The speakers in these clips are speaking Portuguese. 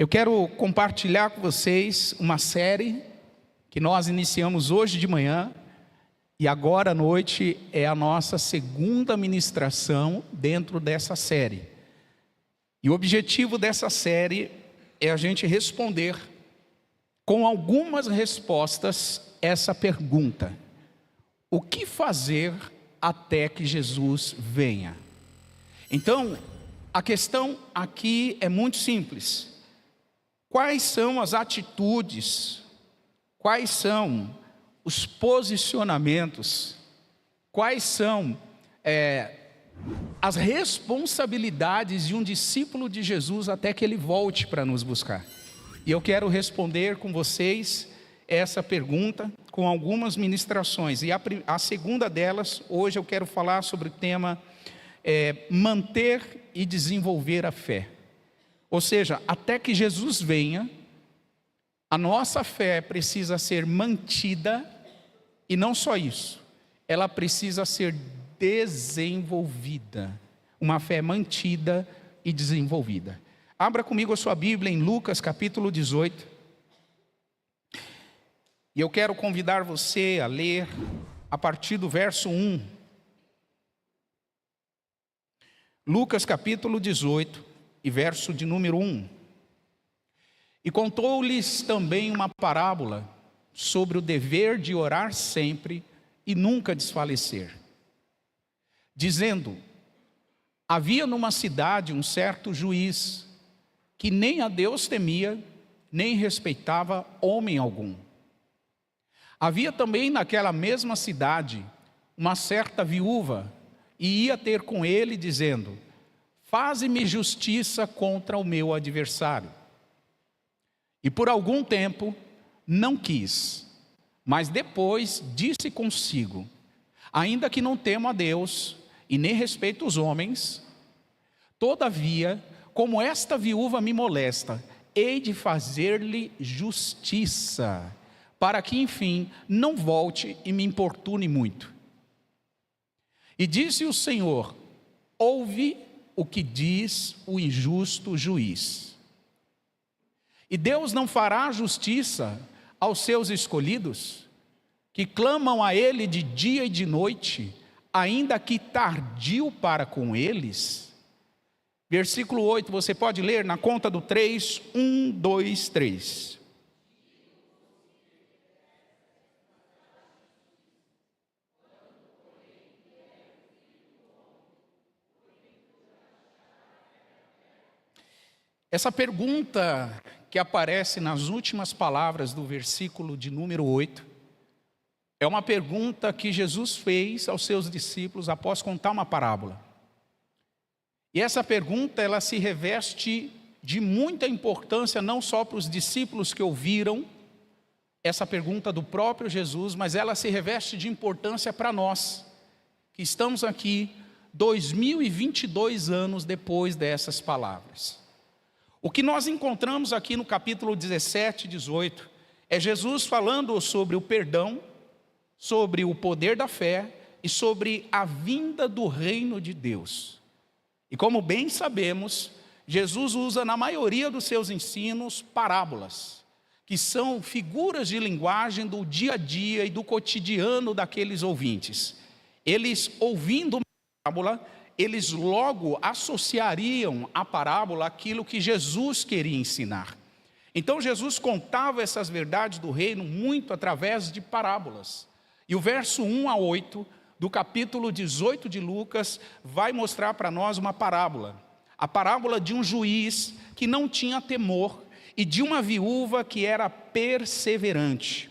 Eu quero compartilhar com vocês uma série que nós iniciamos hoje de manhã e agora à noite é a nossa segunda ministração dentro dessa série. E o objetivo dessa série é a gente responder com algumas respostas essa pergunta: o que fazer até que Jesus venha? Então, a questão aqui é muito simples. Quais são as atitudes, quais são os posicionamentos, quais são as responsabilidades de um discípulo de Jesus até que ele volte para nos buscar? E eu quero responder com vocês essa pergunta com algumas ministrações. E a segunda delas, hoje eu quero falar sobre o tema manter e desenvolver a fé. Ou seja, até que Jesus venha, a nossa fé precisa ser mantida, e não só isso, ela precisa ser desenvolvida. Uma fé mantida e desenvolvida. Abra comigo a sua Bíblia em Lucas capítulo 18. E eu quero convidar você a ler a partir do verso 1. Lucas capítulo 18. E verso de número 1. E contou-lhes também uma parábola sobre o dever de orar sempre e nunca desfalecer, dizendo: havia numa cidade um certo juiz, que nem a Deus temia, nem respeitava homem algum. Havia também naquela mesma cidade uma certa viúva, e ia ter com ele, dizendo: faze-me justiça contra o meu adversário. E por algum tempo não quis, mas depois disse consigo: ainda que não temo a Deus e nem respeito os homens, todavia, como esta viúva me molesta, hei de fazer-lhe justiça, para que enfim não volte e me importune muito. E disse o Senhor: ouve o que diz o injusto juiz. E Deus não fará justiça aos seus escolhidos, que clamam a Ele de dia e de noite, ainda que tardio para com eles? Versículo 8, você pode ler na conta do 3, 1, 2, 3. Essa pergunta que aparece nas últimas palavras do versículo de número 8, é uma pergunta que Jesus fez aos seus discípulos após contar uma parábola. E essa pergunta, ela se reveste de muita importância, não só para os discípulos que ouviram essa pergunta do próprio Jesus, mas ela se reveste de importância para nós, que estamos aqui 2022 anos depois dessas palavras. O que nós encontramos aqui no capítulo 17 e 18 é Jesus falando sobre o perdão, sobre o poder da fé e sobre a vinda do reino de Deus. E como bem sabemos, Jesus usa na maioria dos seus ensinos parábolas, que são figuras de linguagem do dia a dia e do cotidiano daqueles ouvintes. Eles, ouvindo uma parábola, eles logo associariam a parábola àquilo que Jesus queria ensinar. Então Jesus contava essas verdades do reino muito através de parábolas. E o verso 1 a 8 do capítulo 18 de Lucas vai mostrar para nós uma parábola. A parábola de um juiz que não tinha temor e de uma viúva que era perseverante.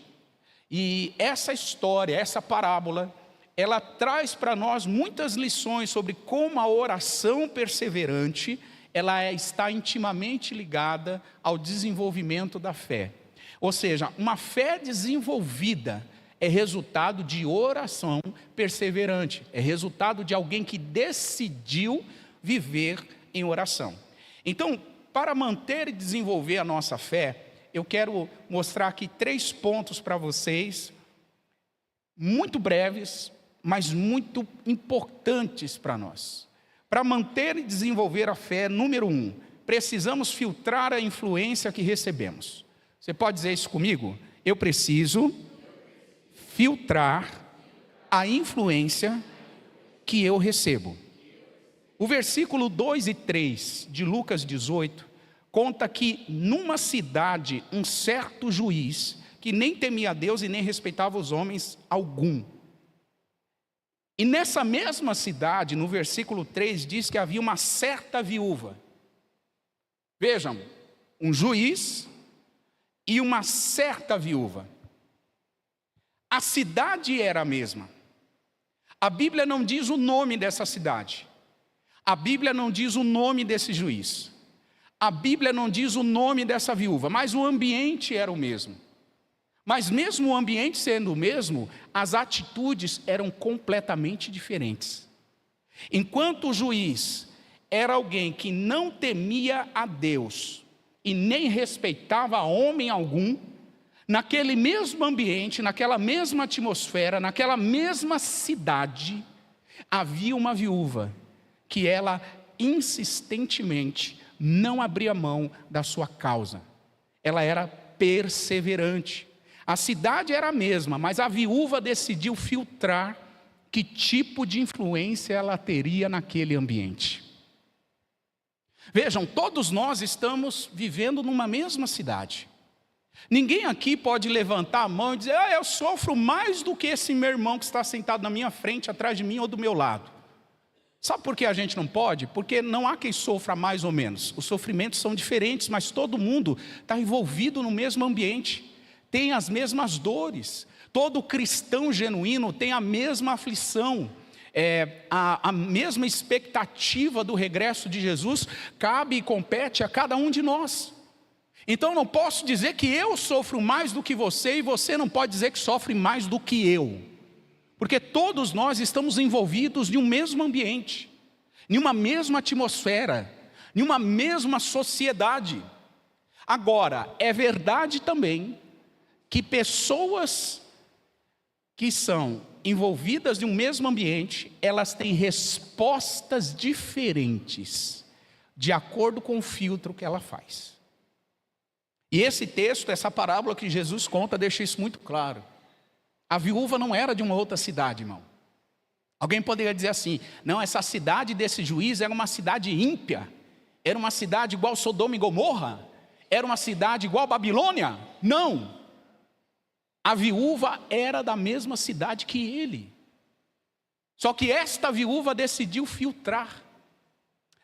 E essa história, essa parábola, ela traz para nós muitas lições sobre como a oração perseverante, ela está intimamente ligada ao desenvolvimento da fé. Ou seja, uma fé desenvolvida é resultado de oração perseverante, é resultado de alguém que decidiu viver em oração. Então, para manter e desenvolver a nossa fé, eu quero mostrar aqui 3 pontos para vocês, muito breves, mas muito importantes para nós. Para manter e desenvolver a fé, número 1, precisamos filtrar a influência que recebemos. Você pode dizer isso comigo? Eu preciso filtrar a influência que eu recebo. O versículo 2 e 3 de Lucas 18 conta que numa cidade um certo juiz que nem temia a Deus e nem respeitava os homens algum. E nessa mesma cidade, no versículo 3, diz que havia uma certa viúva. Vejam, um juiz e uma certa viúva. A cidade era a mesma. A Bíblia não diz o nome dessa cidade. A Bíblia não diz o nome desse juiz. A Bíblia não diz o nome dessa viúva, mas o ambiente era o mesmo. Mas mesmo o ambiente sendo o mesmo, as atitudes eram completamente diferentes. Enquanto o juiz era alguém que não temia a Deus e nem respeitava homem algum, naquele mesmo ambiente, naquela mesma atmosfera, naquela mesma cidade, havia uma viúva que ela insistentemente não abria mão da sua causa. Ela era perseverante. A cidade era a mesma, mas a viúva decidiu filtrar que tipo de influência ela teria naquele ambiente. Vejam, todos nós estamos vivendo numa mesma cidade. Ninguém aqui pode levantar a mão e dizer: eu sofro mais do que esse meu irmão que está sentado na minha frente, atrás de mim ou do meu lado. Sabe por que a gente não pode? Porque não há quem sofra mais ou menos. Os sofrimentos são diferentes, mas todo mundo está envolvido no mesmo ambiente. Tem as mesmas dores. Todo cristão genuíno tem a mesma aflição. A mesma expectativa do regresso de Jesus cabe e compete a cada um de nós. Então não posso dizer que eu sofro mais do que você e você não pode dizer que sofre mais do que eu. Porque todos nós estamos envolvidos em um mesmo ambiente, em uma mesma atmosfera, em uma mesma sociedade. Agora, é verdade também que pessoas que são envolvidas em um mesmo ambiente, elas têm respostas diferentes, de acordo com o filtro que ela faz. E esse texto, essa parábola que Jesus conta, deixa isso muito claro. A viúva não era de uma outra cidade, irmão. Alguém poderia dizer assim: não, essa cidade desse juiz era uma cidade ímpia, era uma cidade igual Sodoma e Gomorra, era uma cidade igual Babilônia. Não. A viúva era da mesma cidade que ele. Só que esta viúva decidiu filtrar.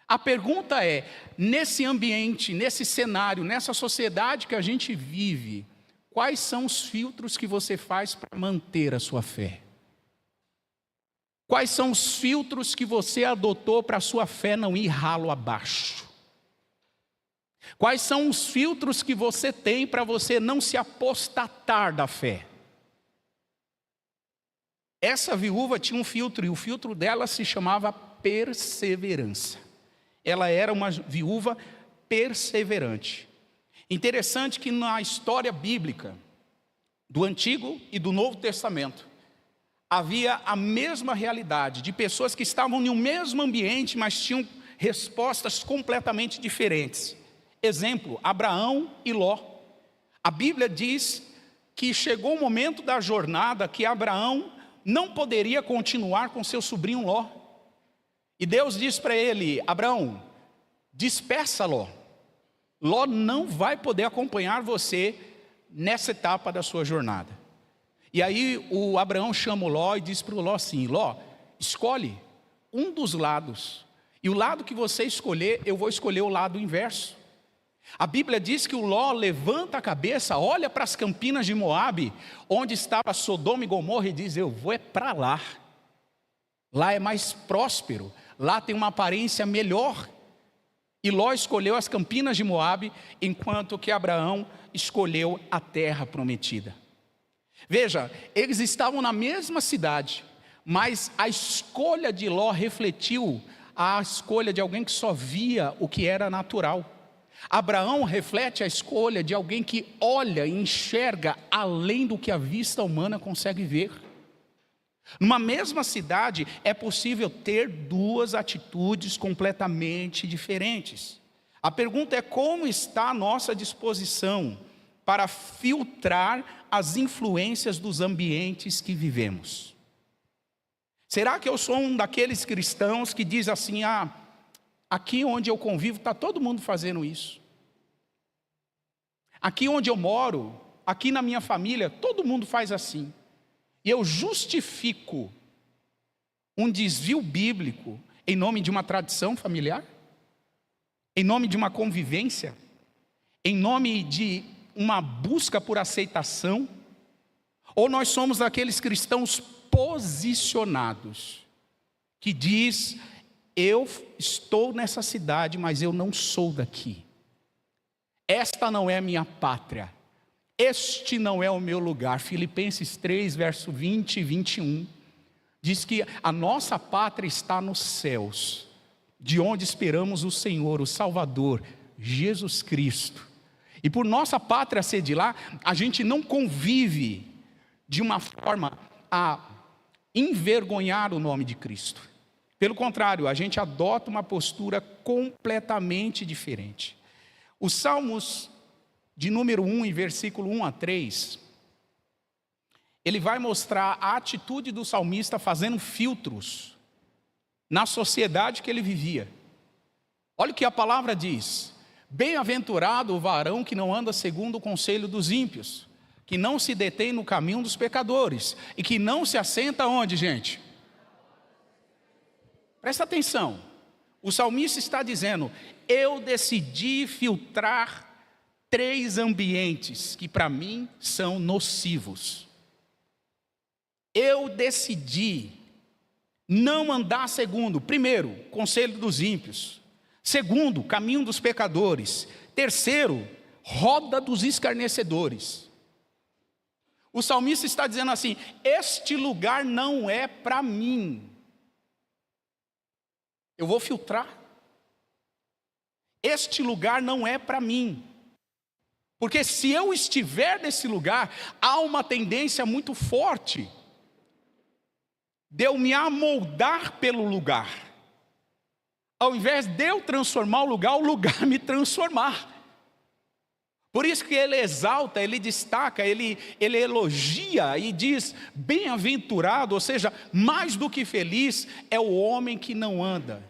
A pergunta é, nesse ambiente, nesse cenário, nessa sociedade que a gente vive, quais são os filtros que você faz para manter a sua fé? Quais são os filtros que você adotou para a sua fé não ir ralo abaixo? Quais são os filtros que você tem para você não se apostatar da fé? Essa viúva tinha um filtro, e o filtro dela se chamava perseverança. Ela era uma viúva perseverante. Interessante que na história bíblica, do Antigo e do Novo Testamento, havia a mesma realidade de pessoas que estavam em um mesmo ambiente, mas tinham respostas completamente diferentes. Exemplo, Abraão e Ló. A Bíblia diz que chegou o momento da jornada que Abraão não poderia continuar com seu sobrinho Ló. E Deus diz para ele: Abraão, dispersa Ló. Ló não vai poder acompanhar você nessa etapa da sua jornada. E aí o Abraão chama o Ló e diz para o Ló assim: Ló, escolhe um dos lados. E o lado que você escolher, eu vou escolher o lado inverso. A Bíblia diz que o Ló levanta a cabeça, olha para as campinas de Moabe, onde estava Sodoma e Gomorra, e diz: eu vou para lá. Lá é mais próspero, lá tem uma aparência melhor. E Ló escolheu as campinas de Moabe, enquanto que Abraão escolheu a terra prometida. Veja, eles estavam na mesma cidade, mas a escolha de Ló refletiu a escolha de alguém que só via o que era natural. Abraão reflete a escolha de alguém que olha e enxerga além do que a vista humana consegue ver. Numa mesma cidade é possível ter duas atitudes completamente diferentes. A pergunta é: como está a nossa disposição para filtrar as influências dos ambientes que vivemos? Será que eu sou um daqueles cristãos que diz assim: aqui onde eu convivo está todo mundo fazendo isso. Aqui onde eu moro, aqui na minha família, todo mundo faz assim. E eu justifico um desvio bíblico em nome de uma tradição familiar? Em nome de uma convivência? Em nome de uma busca por aceitação? Ou nós somos aqueles cristãos posicionados, que diz: eu estou nessa cidade, mas eu não sou daqui. Esta não é a minha pátria. Este não é o meu lugar. Filipenses 3, verso 20 e 21. Diz que a nossa pátria está nos céus, de onde esperamos o Senhor, o Salvador, Jesus Cristo. E por nossa pátria ser de lá, a gente não convive de uma forma a envergonhar o nome de Cristo. Pelo contrário, a gente adota uma postura completamente diferente. Os Salmos de número 1, em versículo 1 a 3, ele vai mostrar a atitude do salmista fazendo filtros na sociedade que ele vivia. Olha o que a palavra diz: bem-aventurado o varão que não anda segundo o conselho dos ímpios, que não se detém no caminho dos pecadores, e que não se assenta onde, gente? Presta atenção, o salmista está dizendo: eu decidi filtrar 3 ambientes que para mim são nocivos. Eu decidi não andar segundo, primeiro, conselho dos ímpios; segundo, caminho dos pecadores; terceiro, roda dos escarnecedores. O salmista está dizendo assim: este lugar não é para mim. Eu vou filtrar. Este lugar não é para mim. Porque se eu estiver nesse lugar, há uma tendência muito forte de eu me amoldar pelo lugar. Ao invés de eu transformar o lugar me transformar. Por isso que ele exalta, ele destaca, ele elogia e diz: bem-aventurado, ou seja, mais do que feliz é o homem que não anda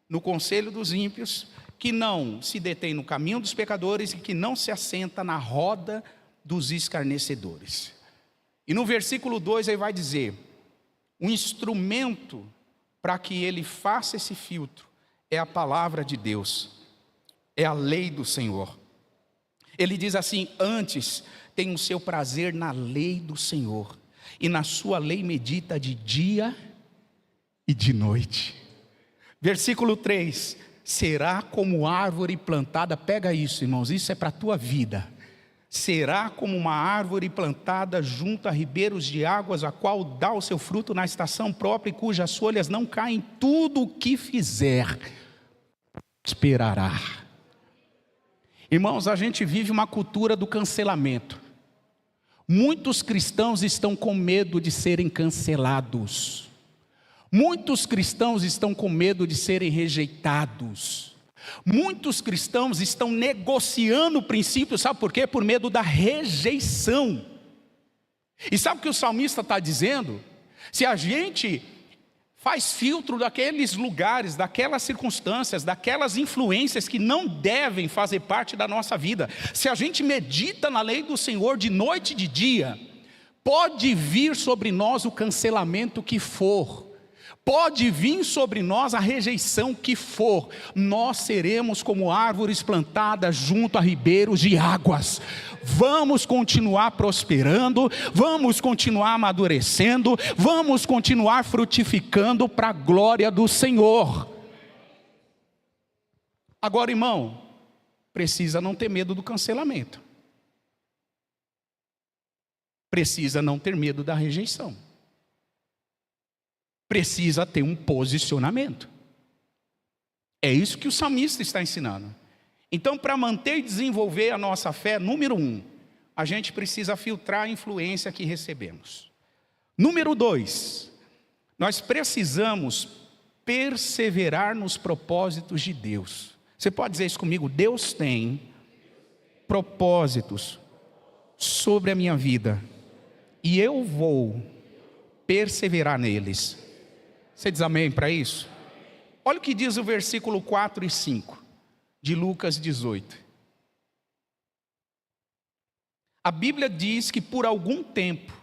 no conselho dos ímpios, que não se detém no caminho dos pecadores e que não se assenta na roda dos escarnecedores. E no versículo 2 ele vai dizer: um instrumento para que ele faça esse filtro é a palavra de Deus, é a lei do Senhor. Ele diz assim: antes tem o seu prazer na lei do Senhor, e na sua lei medita de dia e de noite. Versículo 3: será como árvore plantada, pega isso, irmãos, isso é para a tua vida. Será como uma árvore plantada junto a ribeiros de águas, a qual dá o seu fruto na estação própria e cujas folhas não caem. Tudo o que fizer prosperará. Irmãos, a gente vive uma cultura do cancelamento. Muitos cristãos estão com medo de serem cancelados. Muitos cristãos estão com medo de serem rejeitados. Muitos cristãos estão negociando o princípio, sabe por quê? Por medo da rejeição. E sabe o que o salmista está dizendo? Se a gente faz filtro daqueles lugares, daquelas circunstâncias, daquelas influências que não devem fazer parte da nossa vida, se a gente medita na lei do Senhor de noite e de dia, pode vir sobre nós o cancelamento que for, pode vir sobre nós a rejeição que for, nós seremos como árvores plantadas junto a ribeiros de águas. Vamos continuar prosperando, vamos continuar amadurecendo, vamos continuar frutificando para a glória do Senhor. Agora, irmão, precisa não ter medo do cancelamento. Precisa não ter medo da rejeição. Precisa ter um posicionamento. É isso que o salmista está ensinando. Então, para manter e desenvolver a nossa fé, número 1, a gente precisa filtrar a influência que recebemos. Número 2, nós precisamos perseverar nos propósitos de Deus. Você pode dizer isso comigo? Deus tem propósitos sobre a minha vida e eu vou perseverar neles. Você diz amém para isso? Olha o que diz o versículo 4 e 5 de Lucas 18. A Bíblia diz que por algum tempo,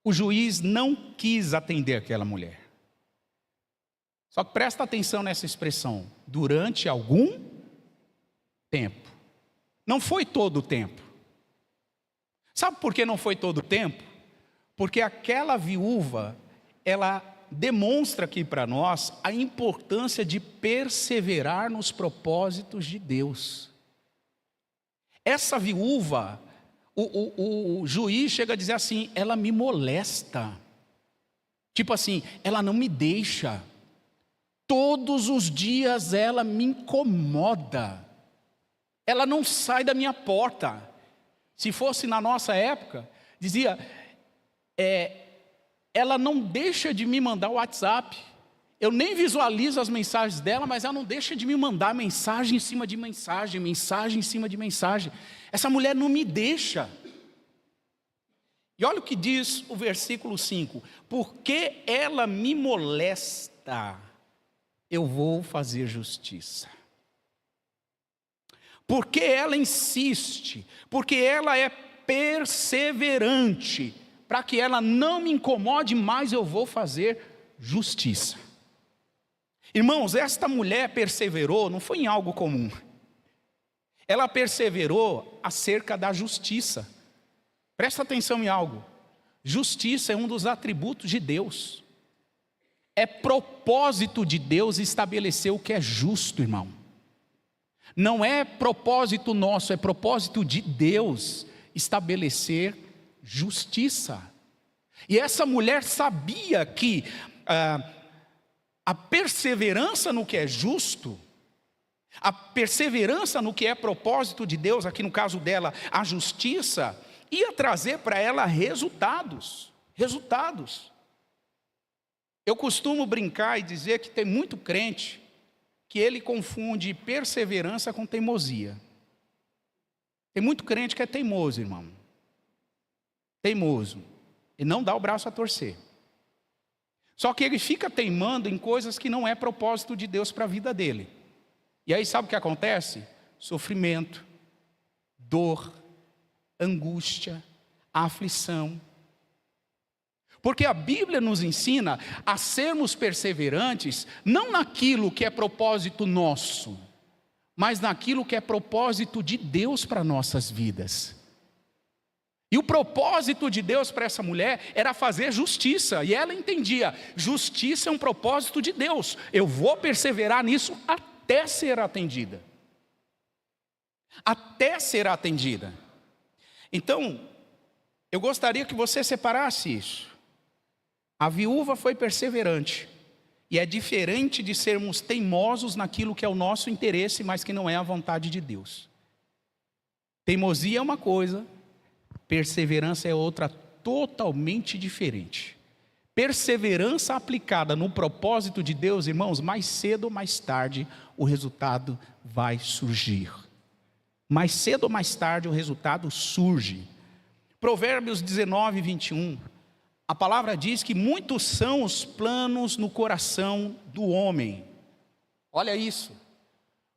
o juiz não quis atender aquela mulher. Só que presta atenção nessa expressão, durante algum tempo. Não foi todo o tempo. Sabe por que não foi todo o tempo? Porque aquela viúva, ela demonstra aqui para nós a importância de perseverar nos propósitos de Deus. Essa viúva, o juiz chega a dizer assim, ela me molesta. Tipo assim, ela não me deixa. Todos os dias ela me incomoda. Ela não sai da minha porta. Se fosse na nossa época, dizia, ela não deixa de me mandar o WhatsApp. Eu nem visualizo as mensagens dela, mas ela não deixa de me mandar mensagem em cima de mensagem, mensagem em cima de mensagem. Essa mulher não me deixa. E olha o que diz o versículo 5. Porque ela me molesta, eu vou fazer justiça. Porque ela insiste, porque ela é perseverante, para que ela não me incomode mais, eu vou fazer justiça. Irmãos, esta mulher perseverou, não foi em algo comum. Ela perseverou acerca da justiça. Presta atenção em algo. Justiça é um dos atributos de Deus. É propósito de Deus estabelecer o que é justo, irmão. Não é propósito nosso, é propósito de Deus estabelecer justiça. E essa mulher sabia que a perseverança no que é justo, a perseverança no que é propósito de Deus, aqui no caso dela, a justiça, ia trazer para ela resultados. Eu costumo brincar e dizer que tem muito crente que ele confunde perseverança com teimosia. Tem muito crente que é teimoso, irmão. Teimoso. E não dá o braço a torcer. Só que ele fica teimando em coisas que não é propósito de Deus para a vida dele. E aí sabe o que acontece? Sofrimento, dor, angústia, aflição. Porque a Bíblia nos ensina a sermos perseverantes, não naquilo que é propósito nosso, mas naquilo que é propósito de Deus para nossas vidas. E o propósito de Deus para essa mulher era fazer justiça, e ela entendia, justiça é um propósito de Deus, eu vou perseverar nisso até ser atendida. Até ser atendida. Então, eu gostaria que você separasse isso. A viúva foi perseverante, e é diferente de sermos teimosos naquilo que é o nosso interesse, mas que não é a vontade de Deus. Teimosia é uma coisa, perseverança é outra totalmente diferente. Perseverança aplicada no propósito de Deus, irmãos, mais cedo ou mais tarde o resultado vai surgir. Mais cedo ou mais tarde o resultado surge. Provérbios 19, 21. A palavra diz que muitos são os planos no coração do homem. Olha isso.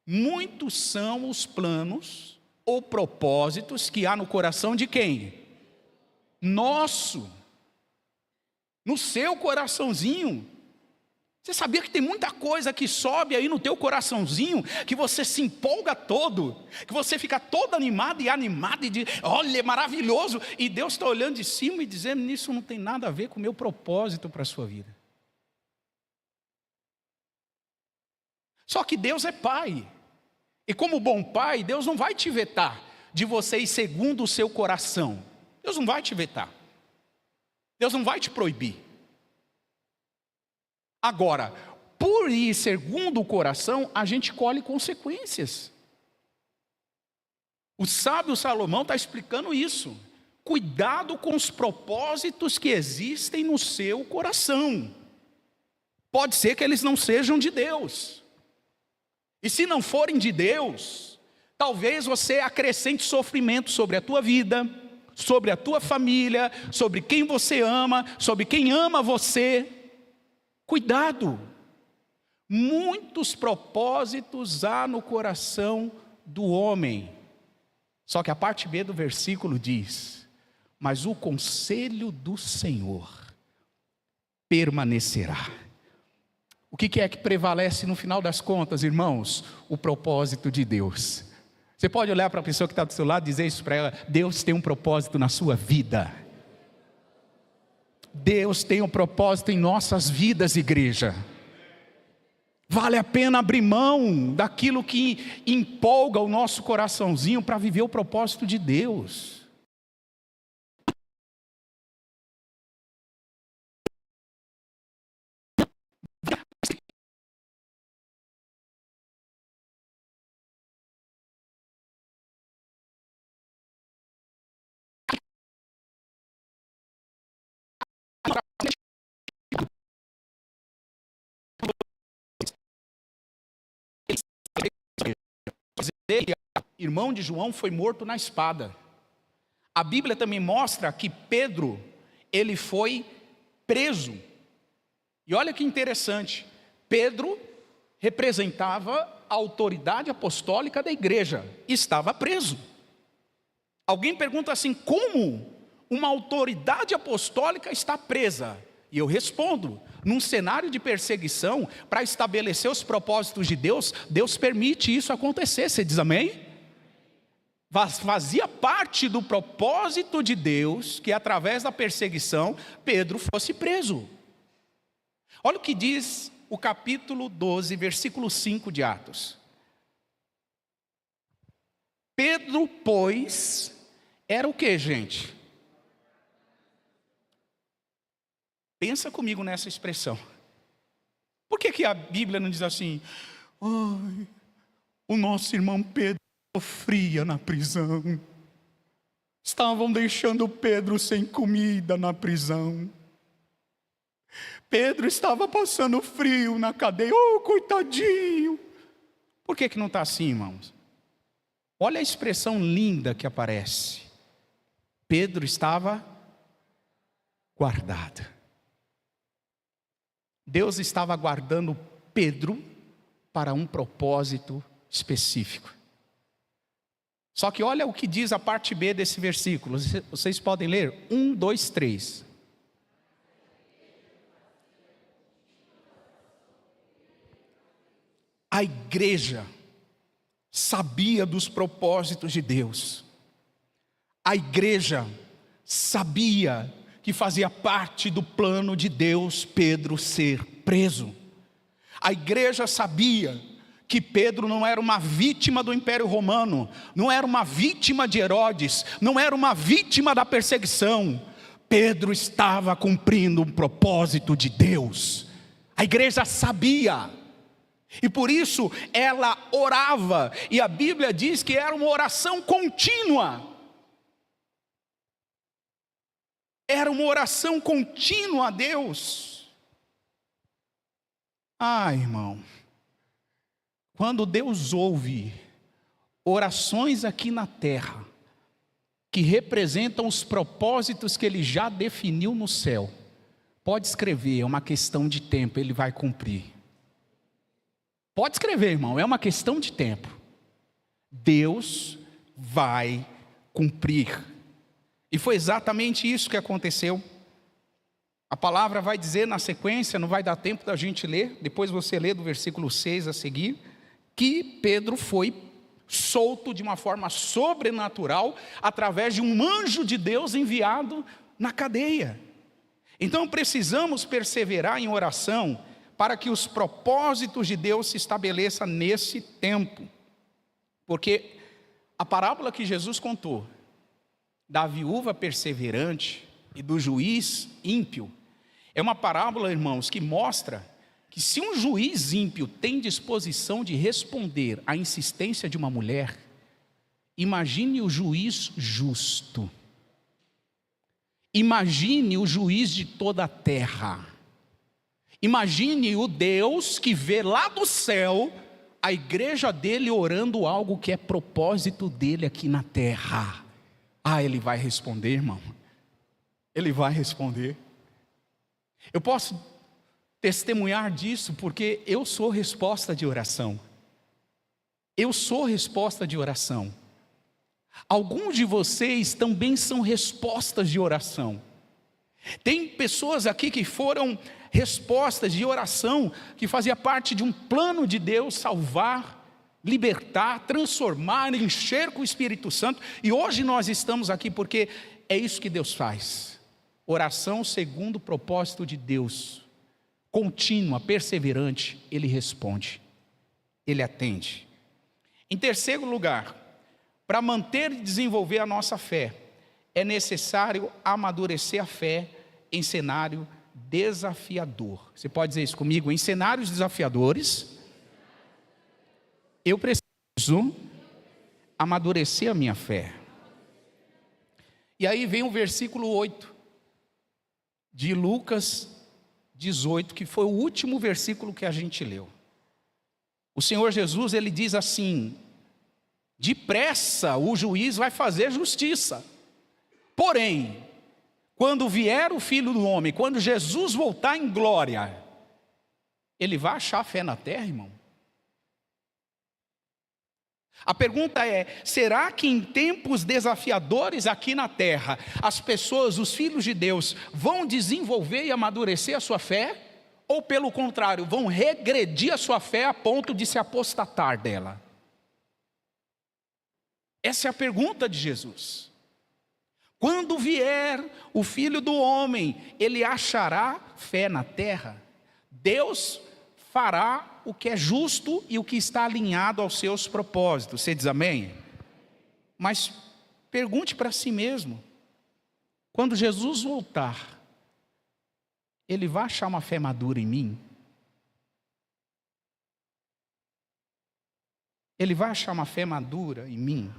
Muitos são os planos ou propósitos que há no coração de quem? Nosso. No seu coraçãozinho. Você sabia que tem muita coisa que sobe aí no teu coraçãozinho, que você se empolga todo, que você fica todo animado e diz, olha, é maravilhoso, e Deus está olhando de cima e dizendo, isso não tem nada a ver com o meu propósito para a sua vida. Só que Deus é Pai, e como bom Pai, Deus não vai te vetar de você ir segundo o seu coração. Deus não vai te vetar. Deus não vai te proibir. Agora, por ir segundo o coração, a gente colhe consequências. O sábio Salomão está explicando isso. Cuidado com os propósitos que existem no seu coração. pode ser que eles não sejam de Deus. E se não forem de Deus, talvez você acrescente sofrimento sobre a tua vida, sobre a tua família, sobre quem você ama, sobre quem ama você. Cuidado! Muitos propósitos há no coração do homem. Só que a parte B do versículo diz: mas o conselho do Senhor permanecerá. O que é que prevalece no final das contas, irmãos? O propósito de Deus. Você pode olhar para a pessoa que está do seu lado e dizer isso para ela: Deus tem um propósito na sua vida. Deus tem um propósito em nossas vidas, igreja. Vale a pena abrir mão daquilo que empolga o nosso coraçãozinho para viver o propósito de Deus. Ele, irmão de João, foi morto na espada. A Bíblia também mostra que Pedro, ele foi preso. E olha que interessante, Pedro representava a autoridade apostólica da igreja, estava preso. Alguém pergunta assim: como uma autoridade apostólica está presa? E eu respondo: num cenário de perseguição, para estabelecer os propósitos de Deus, Deus permite isso acontecer. Você diz amém? Fazia parte do propósito de Deus que através da perseguição Pedro fosse preso. Olha o que diz o capítulo 12, versículo 5 de Atos. Pedro, pois, era o que, gente? Pensa comigo nessa expressão. Por que a Bíblia não diz assim: ai, o nosso irmão Pedro sofria na prisão, estavam deixando Pedro sem comida na prisão, Pedro estava passando frio na cadeia, oh, coitadinho. Por que não está assim, irmãos? Olha a expressão linda que aparece: Pedro estava guardado. Deus estava guardando Pedro para um propósito específico. Só que olha o que diz a parte B desse versículo. Vocês podem ler? 1, 2, 3. A igreja sabia dos propósitos de Deus. A igreja sabia que fazia parte do plano de Deus Pedro ser preso. A igreja sabia que Pedro não era uma vítima do Império Romano, não era uma vítima de Herodes, não era uma vítima da perseguição. Pedro estava cumprindo um propósito de Deus. A igreja sabia. E por isso ela orava, e a Bíblia diz que era uma oração contínua. Era uma oração contínua a Deus. Irmão, quando Deus ouve orações aqui na terra, que representam os propósitos que Ele já definiu no céu, pode escrever, é uma questão de tempo, Ele vai cumprir. Pode escrever, irmão, é uma questão de tempo. Deus vai cumprir. E foi exatamente isso que aconteceu. A palavra vai dizer na sequência, não vai dar tempo da gente ler, depois você lê do versículo 6 a seguir, que Pedro foi solto de uma forma sobrenatural, através de um anjo de Deus enviado na cadeia. Então precisamos perseverar em oração, para que os propósitos de Deus se estabeleçam nesse tempo. Porque a parábola que Jesus contou, da viúva perseverante e do juiz ímpio, é uma parábola, irmãos, que mostra que se um juiz ímpio tem disposição de responder à insistência de uma mulher, imagine o juiz justo. Imagine o juiz de toda a terra. Imagine o Deus que vê lá do céu a igreja dele orando algo que é propósito dele aqui na terra. Ele vai responder, irmão. Ele vai responder. Eu posso testemunhar disso porque eu sou resposta de oração. Eu sou resposta de oração. Alguns de vocês também são respostas de oração. Tem pessoas aqui que foram respostas de oração, que fazia parte de um plano de Deus salvar, libertar, transformar, encher com o Espírito Santo. E hoje nós estamos aqui porque é isso que Deus faz. Oração segundo o propósito de Deus, contínua, perseverante. Ele responde, Ele atende. Em terceiro lugar, para manter e desenvolver a nossa fé, é necessário amadurecer a fé em cenário desafiador. Você pode dizer isso comigo? Em cenários desafiadores, eu preciso amadurecer a minha fé. E aí vem o versículo 8 de Lucas 18, que foi o último versículo que a gente leu. O Senhor Jesus, ele diz assim: depressa o juiz vai fazer justiça. Porém, quando vier o Filho do Homem, quando Jesus voltar em glória, ele vai achar fé na terra, irmão? A pergunta é: será que em tempos desafiadores aqui na terra, as pessoas, os filhos de Deus, vão desenvolver e amadurecer a sua fé? Ou pelo contrário, vão regredir a sua fé a ponto de se apostatar dela? Essa é a pergunta de Jesus. Quando vier o Filho do Homem, ele achará fé na terra? Deus fará o que é justo e o que está alinhado aos seus propósitos. Você diz amém? Mas pergunte para si mesmo: quando Jesus voltar, ele vai achar uma fé madura em mim? Ele vai achar uma fé madura em mim?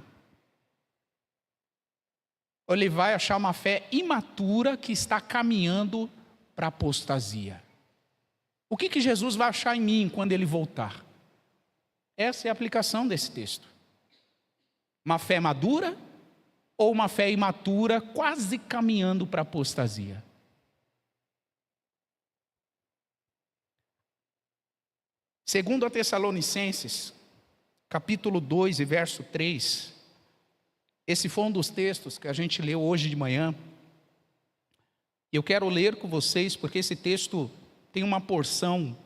Ou ele vai achar uma fé imatura que está caminhando para a apostasia? O que Jesus vai achar em mim quando ele voltar? Essa é a aplicação desse texto. Uma fé madura ou uma fé imatura quase caminhando para a apostasia? Segundo a Tessalonicenses, capítulo 2 e verso 3, esse foi um dos textos que a gente leu hoje de manhã. Eu quero ler com vocês porque esse texto tem uma porção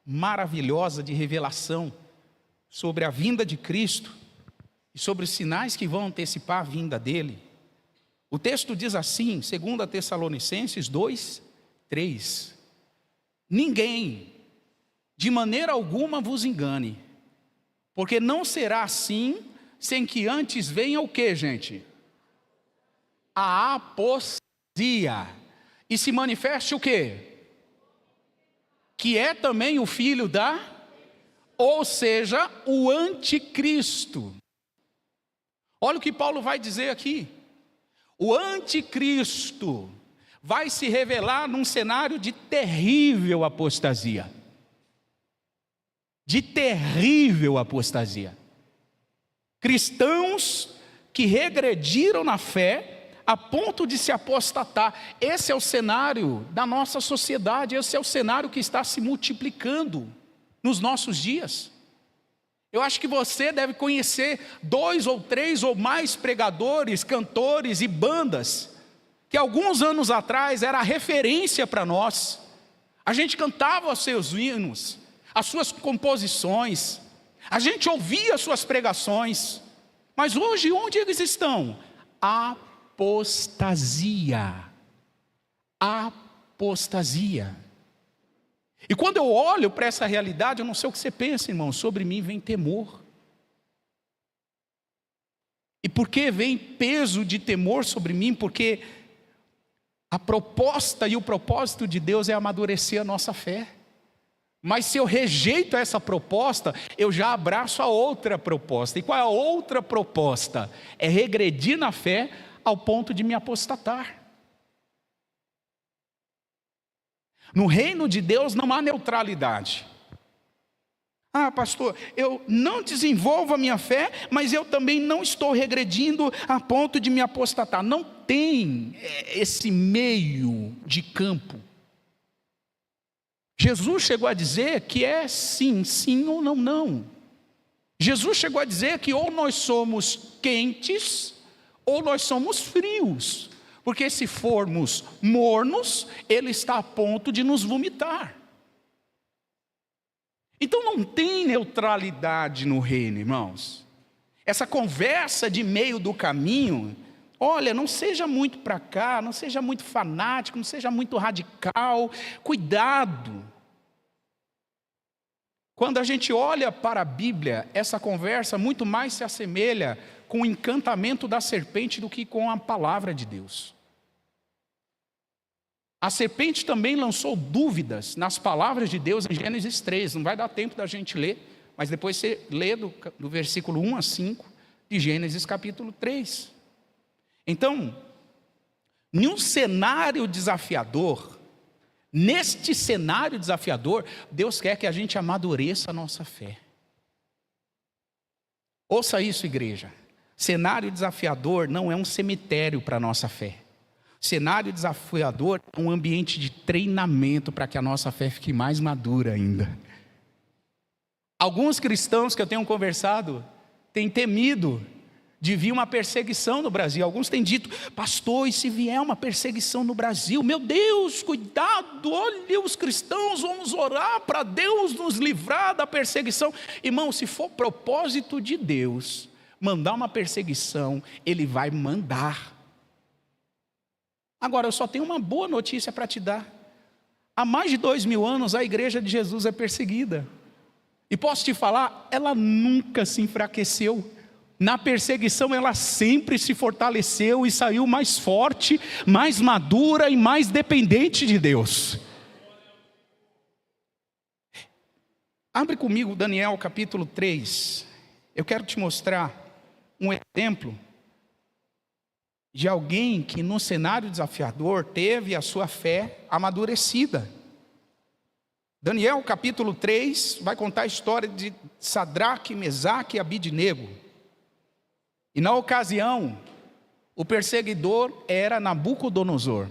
maravilhosa de revelação sobre a vinda de Cristo e sobre os sinais que vão antecipar a vinda dele. O texto diz assim, segundo a Tessalonicenses 2, 3: ninguém, de maneira alguma, vos engane, porque não será assim, sem que antes venha o que, gente? A apostasia. E se manifeste o quê? Que é também o filho da... Ou seja, o anticristo. Olha o que Paulo vai dizer aqui. O anticristo vai se revelar num cenário de terrível apostasia. De terrível apostasia. Cristãos que regrediram na fé a ponto de se apostatar. Esse é o cenário da nossa sociedade, esse é o cenário que está se multiplicando nos nossos dias. Eu acho que você deve conhecer 2 ou 3 ou mais pregadores, cantores e bandas, que alguns anos atrás era referência para nós. A gente cantava os seus hinos, as suas composições, a gente ouvia as suas pregações, mas hoje onde eles estão? Apostasia. Apostasia. E quando eu olho para essa realidade, eu não sei o que você pensa, irmão, sobre mim vem temor. E por que vem peso de temor sobre mim? Porque a proposta e o propósito de Deus é amadurecer a nossa fé. Mas se eu rejeito essa proposta, eu já abraço a outra proposta. E qual é a outra proposta? É regredir na fé ao ponto de me apostatar. No reino de Deus não há neutralidade. Ah, pastor, eu não desenvolvo a minha fé, mas eu também não estou regredindo a ponto de me apostatar. Não tem esse meio de campo. Jesus chegou a dizer que é sim, sim ou não, não. Jesus chegou a dizer que ou nós somos quentes ou nós somos frios. Porque se formos mornos, Ele está a ponto de nos vomitar. Então não tem neutralidade no reino, irmãos. Essa conversa de meio do caminho, olha, não seja muito para cá, não seja muito fanático, não seja muito radical, cuidado. Quando a gente olha para a Bíblia, essa conversa muito mais se assemelha com o encantamento da serpente do que com a palavra de Deus. A serpente também lançou dúvidas nas palavras de Deus em Gênesis 3. Não vai dar tempo da gente ler, mas depois você lê do versículo 1 a 5 de Gênesis capítulo 3. Então, num cenário desafiador, neste cenário desafiador, Deus quer que a gente amadureça a nossa fé. Ouça isso, igreja. Cenário desafiador não é um cemitério para a nossa fé. Cenário desafiador é um ambiente de treinamento para que a nossa fé fique mais madura ainda. Alguns cristãos que eu tenho conversado têm temido de vir uma perseguição no Brasil. Alguns têm dito, pastor, e se vier uma perseguição no Brasil? Meu Deus, cuidado, olha os cristãos, vamos orar para Deus nos livrar da perseguição. Irmão, se for propósito de Deus mandar uma perseguição, Ele vai mandar. Agora, eu só tenho uma boa notícia para te dar. Há mais de 2000 anos, a igreja de Jesus é perseguida. E posso te falar, ela nunca se enfraqueceu. Na perseguição, ela sempre se fortaleceu e saiu mais forte, mais madura e mais dependente de Deus. Abre comigo Daniel capítulo 3. Eu quero te mostrar um exemplo de alguém que no cenário desafiador teve a sua fé amadurecida. Daniel capítulo 3 vai contar a história de Sadraque, Mesaque e Abidnego. E na ocasião, o perseguidor era Nabucodonosor.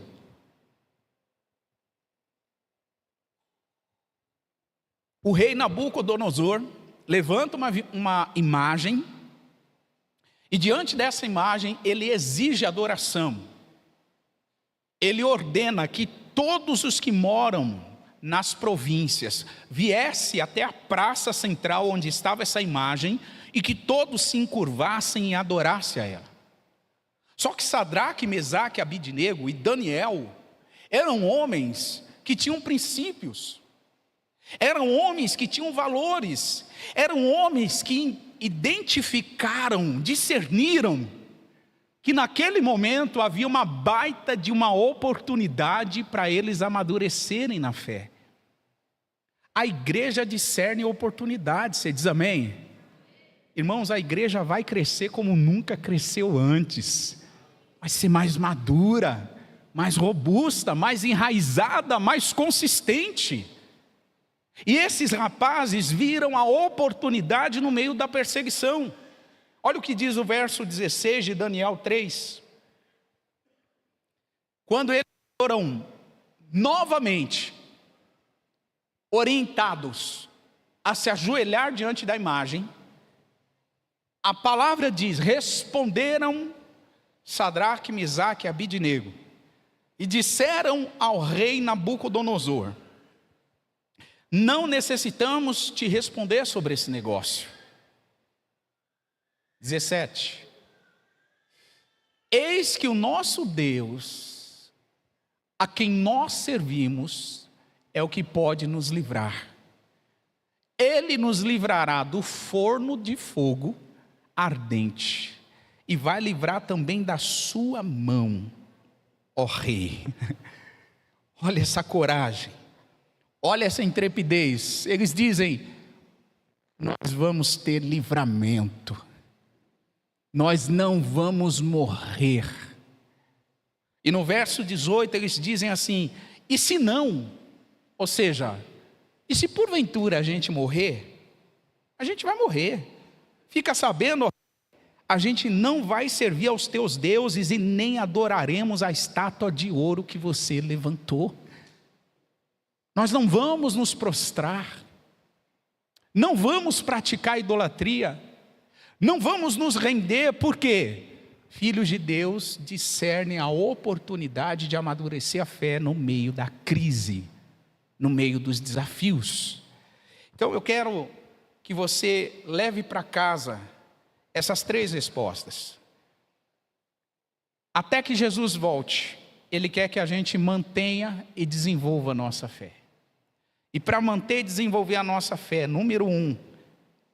O rei Nabucodonosor levanta uma imagem, e diante dessa imagem, ele exige adoração. Ele ordena que todos os que moram nas províncias viessem até a praça central onde estava essa imagem e que todos se encurvassem e adorassem a ela. Só que Sadraque, Mesaque, Abidnego e Daniel eram homens que tinham princípios, eram homens que tinham valores, eram homens que identificaram, discerniram que naquele momento havia uma baita de uma oportunidade para eles amadurecerem na fé. A igreja discerne oportunidades, você diz amém? Irmãos, a igreja vai crescer como nunca cresceu antes, vai ser mais madura, mais robusta, mais enraizada, mais consistente. E esses rapazes viram a oportunidade no meio da perseguição. Olha o que diz o verso 16 de Daniel 3. Quando eles foram novamente orientados a se ajoelhar diante da imagem, a palavra diz, responderam Sadraque, Mesaque e Abidnego, e disseram ao rei Nabucodonosor, não necessitamos te responder sobre esse negócio. 17. Eis que o nosso Deus, a quem nós servimos, é o que pode nos livrar. Ele nos livrará do forno de fogo ardente e vai livrar também da sua mão, ó rei. Olha essa coragem. Olha essa intrepidez. Eles dizem, nós vamos ter livramento. Nós não vamos morrer. E no verso 18 eles dizem assim, e se não, Ou seja, e se porventura a gente morrer, a gente vai morrer. Fica sabendo, a gente não vai servir aos teus deuses e nem adoraremos a estátua de ouro que você levantou. Nós não vamos nos prostrar, não vamos praticar idolatria, não vamos nos render, porque filhos de Deus discernem a oportunidade de amadurecer a fé no meio da crise, no meio dos desafios. Então eu quero que você leve para casa essas 3 respostas. Até que Jesus volte, Ele quer que a gente mantenha e desenvolva a nossa fé. E para manter e desenvolver a nossa fé, número 1,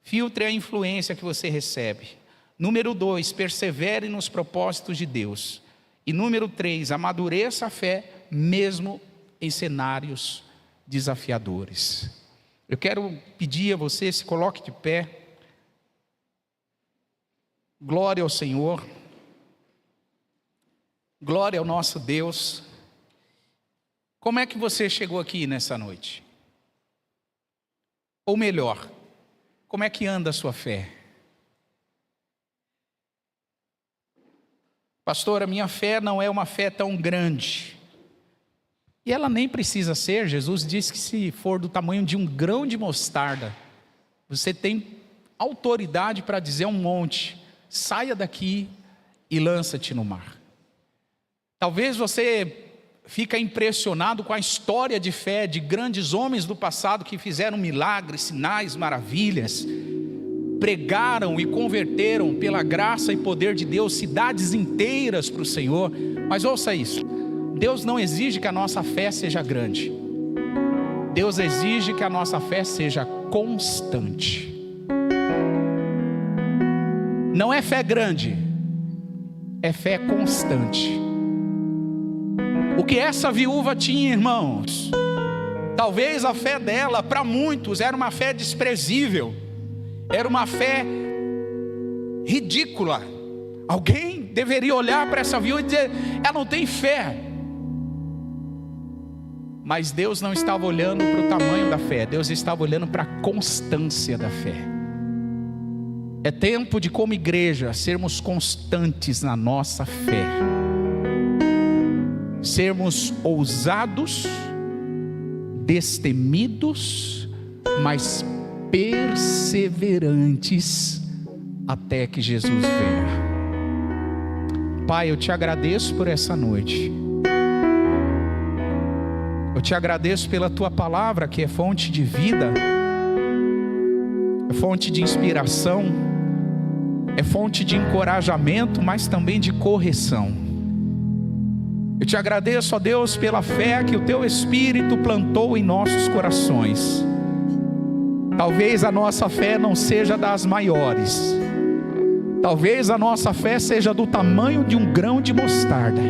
filtre a influência que você recebe. Número 2, persevere nos propósitos de Deus. E número 3, amadureça a fé mesmo em cenários desafiadores. Eu quero pedir a você, se coloque de pé. Glória ao Senhor. Glória ao nosso Deus. Como é que você chegou aqui nessa noite? Ou melhor, como é que anda a sua fé? Pastor, a minha fé não é uma fé tão grande. E ela nem precisa ser. Jesus disse que se for do tamanho de um grão de mostarda, você tem autoridade para dizer a um monte: saia daqui e lança-te no mar. Talvez você fica impressionado com a história de fé de grandes homens do passado que fizeram milagres, sinais, maravilhas, pregaram e converteram pela graça e poder de Deus cidades inteiras para o Senhor. Mas ouça isso, Deus não exige que a nossa fé seja grande, Deus exige que a nossa fé seja constante. Não é fé grande, é fé constante. O que essa viúva tinha, irmãos, talvez a fé dela, para muitos, era uma fé desprezível, era uma fé ridícula. Alguém deveria olhar para essa viúva e dizer: ela não tem fé. Mas Deus não estava olhando para o tamanho da fé, Deus estava olhando para a constância da fé. É tempo de, como igreja, sermos constantes na nossa fé, sermos ousados, destemidos, mas perseverantes até que Jesus venha. Pai, eu te agradeço por essa noite. Eu te agradeço pela tua palavra, que é fonte de vida, é fonte de inspiração, é fonte de encorajamento, mas também de correção. Eu te agradeço, ó Deus, pela fé que o teu Espírito plantou em nossos corações. Talvez a nossa fé não seja das maiores, talvez a nossa fé seja do tamanho de um grão de mostarda,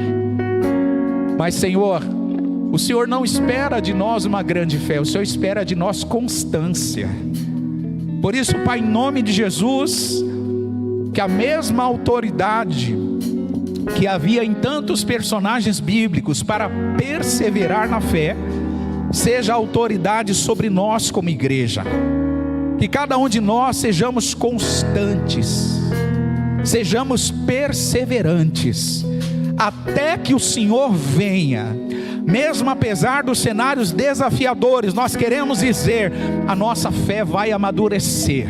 mas Senhor, o Senhor não espera de nós uma grande fé, o Senhor espera de nós constância. Por isso, Pai, em nome de Jesus, que a mesma autoridade que havia em tantos personagens bíblicos para perseverar na fé, seja a autoridade sobre nós como igreja. Que cada um de nós sejamos constantes, sejamos perseverantes, até que o Senhor venha. Mesmo apesar dos cenários desafiadores, nós queremos dizer: a nossa fé vai amadurecer,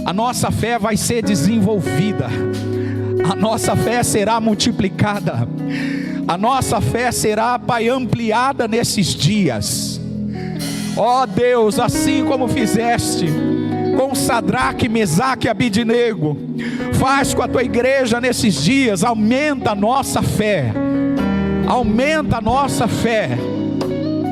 a nossa fé vai ser desenvolvida, a nossa fé será multiplicada, a nossa fé será, Pai, ampliada nesses dias. Ó Deus, assim como fizeste com Sadraque, Mesaque e Abidnego, faz com a tua igreja nesses dias. Aumenta a nossa fé, aumenta a nossa fé,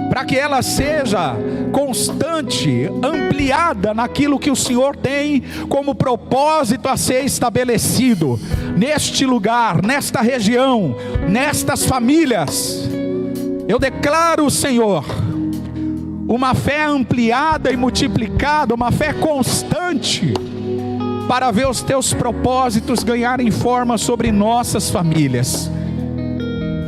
para que ela seja constante, ampliada naquilo que o Senhor tem como propósito a ser estabelecido neste lugar, nesta região, nestas famílias. Eu declaro, Senhor, uma fé ampliada e multiplicada, uma fé constante, para ver os teus propósitos ganharem forma sobre nossas famílias.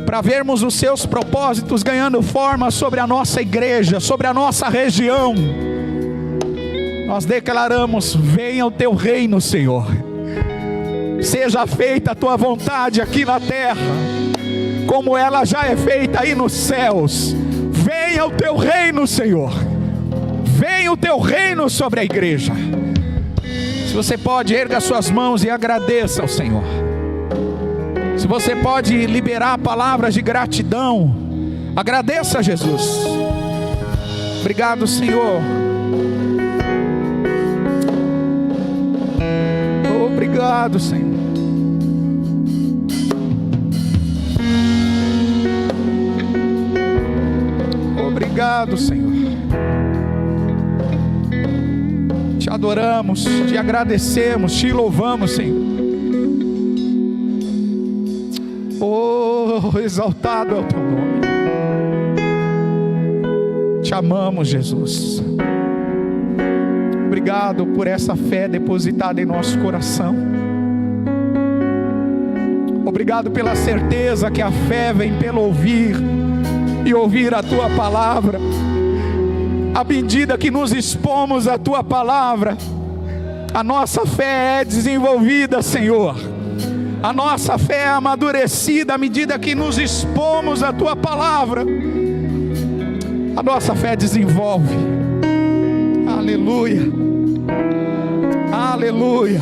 para vermos os seus propósitos ganhando forma sobre a nossa igreja, sobre a nossa região. Nós declaramos: venha o teu reino, Senhor. Seja feita a tua vontade aqui na terra, como ela já é feita aí nos céus. Venha o teu reino, Senhor. Venha o teu reino sobre a igreja. Se você pode, erga suas mãos e agradeça ao Senhor. Se você pode liberar palavras de gratidão, agradeça a Jesus. Obrigado, Senhor. Obrigado, Senhor. Obrigado, Senhor. Te adoramos, te agradecemos, te louvamos, Senhor. Oh, exaltado é o teu nome. Te amamos, Jesus. Obrigado por essa fé depositada em nosso coração. Obrigado pela certeza que a fé vem pelo ouvir, e ouvir a tua palavra. À medida que nos expomos à tua palavra, a nossa fé é desenvolvida, Senhor. A nossa fé é amadurecida à medida que nos expomos à tua palavra. A nossa fé desenvolve. Aleluia. Aleluia.